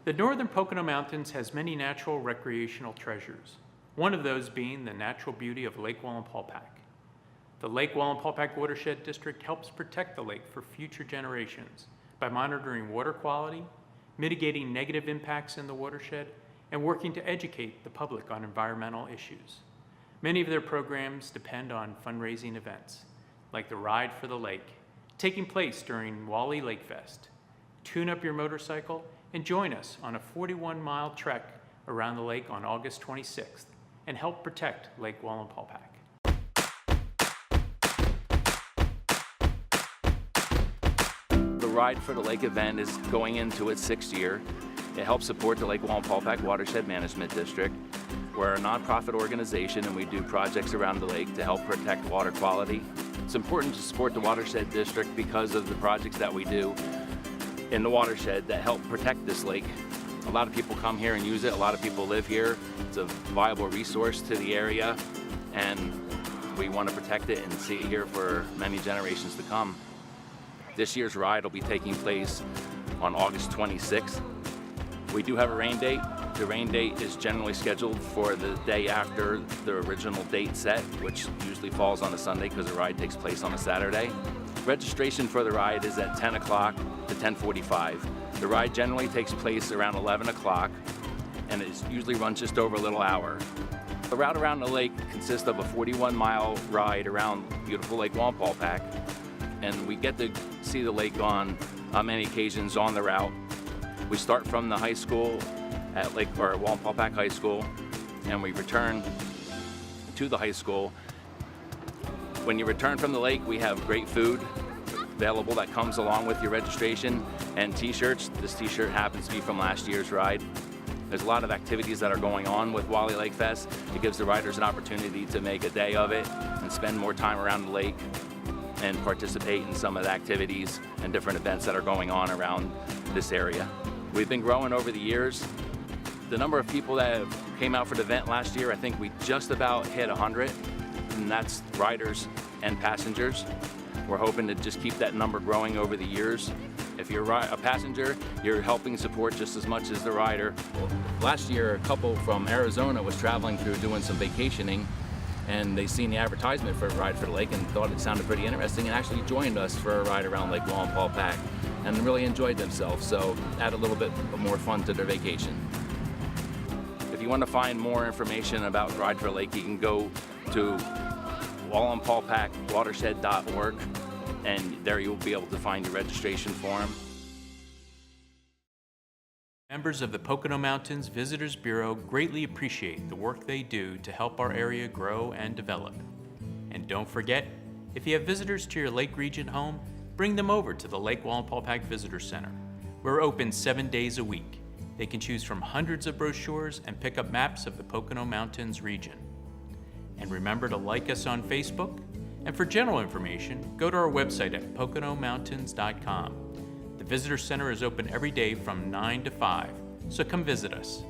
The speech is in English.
The northern Pocono Mountains has many natural recreational treasures, one of those being the natural beauty of Lake Wallenpaupack. The Lake Wallenpaupack Watershed District helps protect the lake for future generations by monitoring water quality, mitigating negative impacts in the watershed, and working to educate the public on environmental issues. Many of their programs depend on fundraising events, like the Ride for the Lake, taking place during Wally Lake Fest. Tune up your motorcycle and join us on a 41-mile trek around the lake on August 26th and help protect Lake Wallenpaupack. The Ride for the Lake event is going into its 6th year. It helps support the Lake Wallenpaupack Watershed Management District. We're a nonprofit organization and we do projects around the lake to help protect water quality. It's important to support the Watershed District because of the projects that we do in the watershed that help protect this lake. A lot of people come here and use it. A lot of people live here. It's a viable resource to the area and we want to protect it and see it here for many generations to come. This year's ride will be taking place on August 26th. We do have a rain date. The rain date is generally scheduled for the day after the original date set, which usually falls on a Sunday because the ride takes place on a Saturday. Registration for the ride is at 10 o'clock to 10:45. The ride generally takes place around 11 o'clock and it usually runs just over a little hour. The route around the lake consists of a 41-mile ride around beautiful Lake Wallenpaupack, and we get to see the lake on many occasions on the route. We start from the high school at Wallenpaupack High School, and we return to the high school. When you return from the lake, we have great food available that comes along with your registration and t-shirts. This t-shirt happens to be from last year's ride. There's a lot of activities that are going on with Wally Lake Fest. It gives the riders an opportunity to make a day of it and spend more time around the lake and participate in some of the activities and different events that are going on around this area. We've been growing over the years. The number of people that came out for the event last year, I think we just about hit 100, and that's riders and passengers. We're hoping to just keep that number growing over the years. If you're a passenger, you're helping support just as much as the rider. Last year, a couple from Arizona was traveling through doing some vacationing, and they seen the advertisement for a Ride for the Lake and thought it sounded pretty interesting and actually joined us for a ride around Lake Wallenpaupack and really enjoyed themselves, so add a little bit more fun to their vacation. If you want to find more information about Ride for the Lake, you can go to wallenpaupackwatershed.org and there you'll be able to find your registration form. Members of the Pocono Mountains Visitors Bureau greatly appreciate the work they do to help our area grow and develop. And don't forget, if you have visitors to your lake region home, bring them over to the Lake Wallenpaupack Visitor Center. We're open 7 days a week. They can choose from hundreds of brochures and pick up maps of the Pocono Mountains region. And remember to like us on Facebook. And for general information, go to our website at poconomountains.com. The Visitor Center is open every day from 9 to 5, so come visit us.